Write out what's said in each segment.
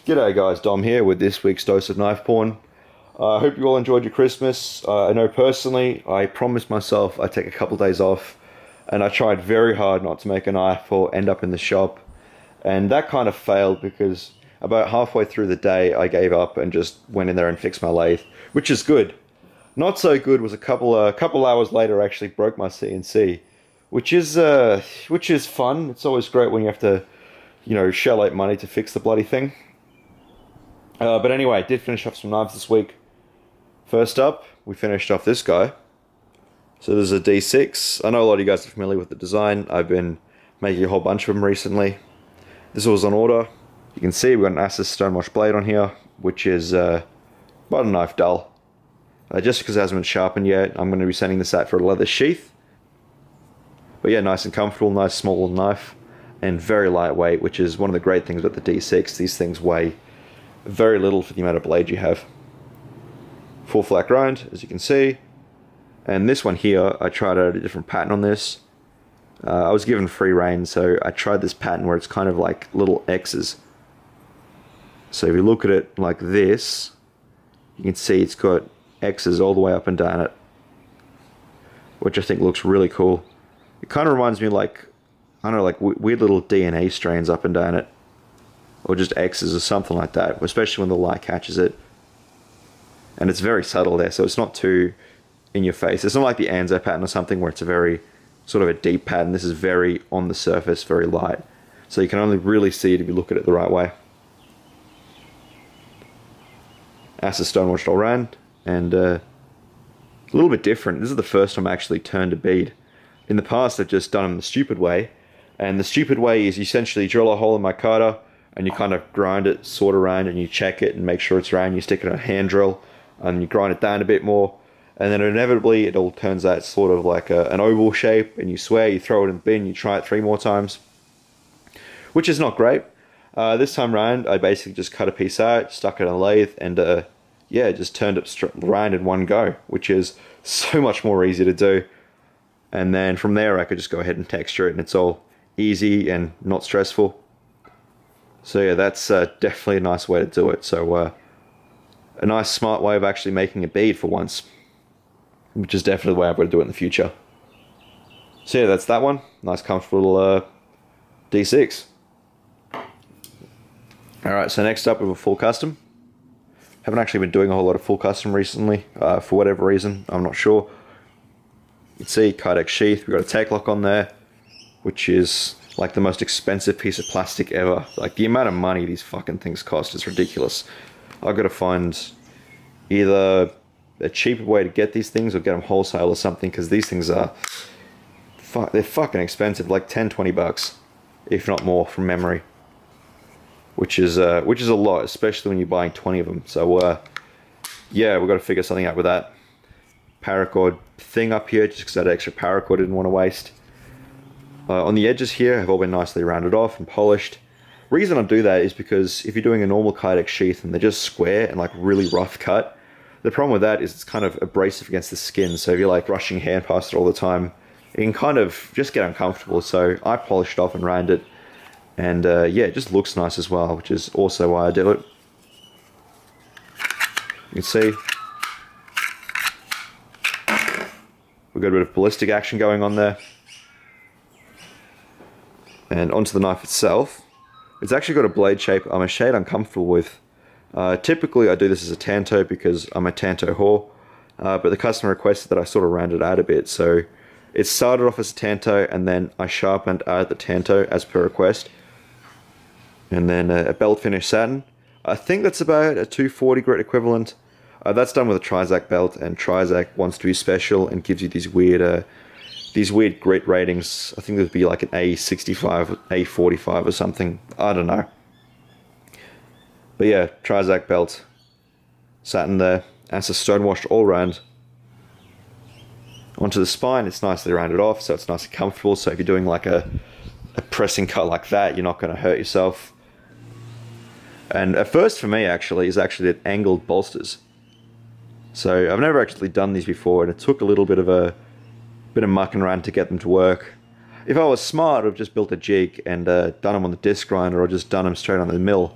G'day guys, Dom here with this week's Dose of Knife Porn. I hope you all enjoyed your Christmas. I know personally, I promised myself I'd take a couple days off, and I tried very hard not to make a knife or end up in the shop, and that kind of failed because about halfway through the day I gave up and just went in there and fixed my lathe, which is good. Not so good was a couple hours later I actually broke my CNC, which is fun. It's always great when you have to, shell out money to fix the bloody thing. But anyway, I did finish off some knives this week. First up, we finished off this guy. So there's a D6. I know a lot of you guys are familiar with the design. I've been making a whole bunch of them recently. This was on order. You can see we've got an Asus Stonewash blade on here, which is butter knife dull. Just because it hasn't been sharpened yet, I'm going to be sending this out for a leather sheath. But yeah, nice and comfortable, nice small knife, and very lightweight, which is one of the great things about the D6. These things weigh very little for the amount of blade you have. Full flat grind, as you can see. And this one here, I tried out a different pattern on this. I was given free rein, so I tried this pattern where it's kind of like little X's. So if you look at it like this, you can see it's got X's all the way up and down it, which I think looks really cool. It kind of reminds me like, I don't know, like weird little DNA strands up and down it, or just X's or something like that, especially when the light catches it. And it's very subtle there, so it's not too in your face. It's not like the Anzo pattern or something where it's a very sort of a deep pattern. This is very on the surface, very light, so you can only really see it if you look at it the right way. Asus Stonewashed all round, and a little bit different. This is the first time I actually turned a bead. In the past I've just done them the stupid way, and the stupid way is you essentially drill a hole in micarta and you kind of grind it sort of round and you check it and make sure it's round. You stick it in a hand drill and you grind it down a bit more, and then inevitably it all turns out sort of like an oval shape, and you swear, you throw it in the bin, you try it 3 more times, which is not great. This time round I basically just cut a piece out, stuck it in a lathe, and yeah, just turned it round in one go, which is so much more easy to do. And then from there I could just go ahead and texture it, and it's all easy and not stressful. So yeah, that's definitely a nice way to do it. So a nice smart way of actually making a bead for once, which is definitely the way I'm going to do it in the future. So yeah, that's that one. Nice comfortable D6. Alright, so next up we have a full custom. Haven't actually been doing a whole lot of full custom recently, for whatever reason, I'm not sure. You can see Kydex sheath, we've got a Take-Lock on there, which is like the most expensive piece of plastic ever. Like the amount of money these fucking things cost is ridiculous. I've got to find either a cheaper way to get these things or get them wholesale or something, because these things are, they're fucking expensive, like 10-20 bucks, if not more, from memory. Which is a lot, especially when you're buying 20 of them. So yeah, we've got to figure something out with that. Paracord thing up here, just because that extra paracord I didn't want to waste. On the edges here have all been nicely rounded off and polished. Reason I do that is because if you're doing a normal Kydex sheath and they're just square and like really rough cut, the problem with that is it's kind of abrasive against the skin. So if you're like rushing hand past it all the time, it can kind of just get uncomfortable. So I polished off and rounded it. And yeah, it just looks nice as well, which is also why I do it. You can see we've got a bit of ballistic action going on there. And onto the knife itself. It's actually got a blade shape I'm a shade uncomfortable with. Typically I do this as a tanto because I'm a tanto whore, but the customer requested that I sort of round it out a bit. So it started off as a tanto, and then I sharpened out the tanto as per request. And then a belt finish satin. I think that's about a 240 grit equivalent. That's done with a Trizact belt, and Trizact wants to be special and gives you these weird grit ratings. I think there'd be like an A65, A45 or something. I don't know. But yeah, Trizact belt, satin there, Asus Stonewashed all round. Onto the spine, it's nicely rounded off, so it's nice and comfortable. So if you're doing like a pressing cut like that, you're not going to hurt yourself. And at first for me actually is actually the angled bolsters. So I've never actually done these before, and it took a little bit of mucking around to get them to work. If I was smart, I'd have just built a jig and done them on the disc grinder, or just done them straight on the mill.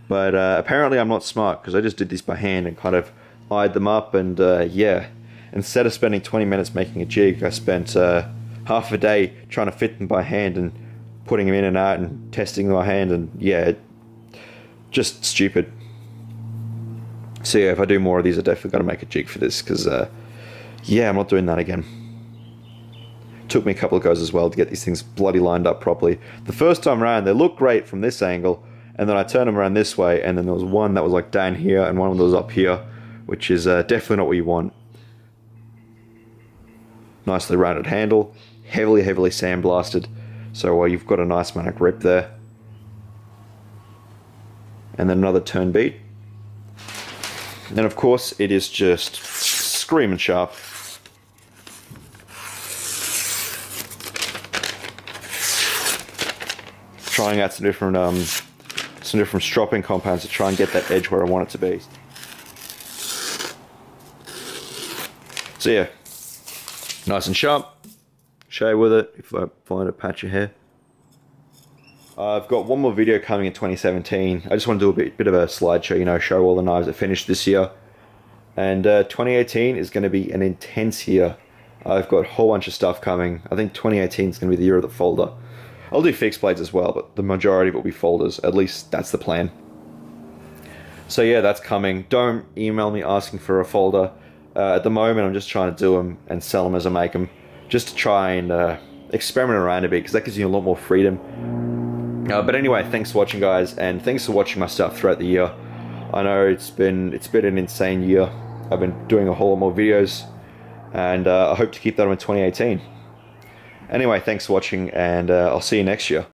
But apparently I'm not smart, because I just did this by hand and kind of eyed them up, and yeah, instead of spending 20 minutes making a jig, I spent half a day trying to fit them by hand and putting them in and out and testing them by hand, and yeah, just stupid. So yeah, if I do more of these, I definitely got to make a jig for this, because yeah, I'm not doing that again. Took me a couple of goes as well to get these things bloody lined up properly. The first time around, they look great from this angle, and then I turned them around this way, and then there was one that was like down here and one that was up here, which is definitely not what you want. Nicely rounded handle, heavily sandblasted, so you've got a nice amount of grip there. And then another turn beat. And of course, it is just screaming sharp. Trying out some different stropping compounds to try and get that edge where I want it to be. So yeah, nice and sharp. Shave with it if I find a patch of hair. I've got one more video coming in 2017. I just want to do a bit of a slideshow, you know, show all the knives that finished this year. And 2018 is going to be an intense year. I've got a whole bunch of stuff coming. I think 2018 is going to be the year of the folder. I'll do fixed blades as well, but the majority of it will be folders. At least that's the plan. So yeah, that's coming. Don't email me asking for a folder. At the moment, I'm just trying to do them and sell them as I make them, just to try and experiment around a bit, because that gives you a lot more freedom. But anyway, thanks for watching, guys, and thanks for watching my stuff throughout the year. I know it's been an insane year. I've been doing a whole lot more videos, and I hope to keep that on in 2018. Anyway, thanks for watching, and I'll see you next year.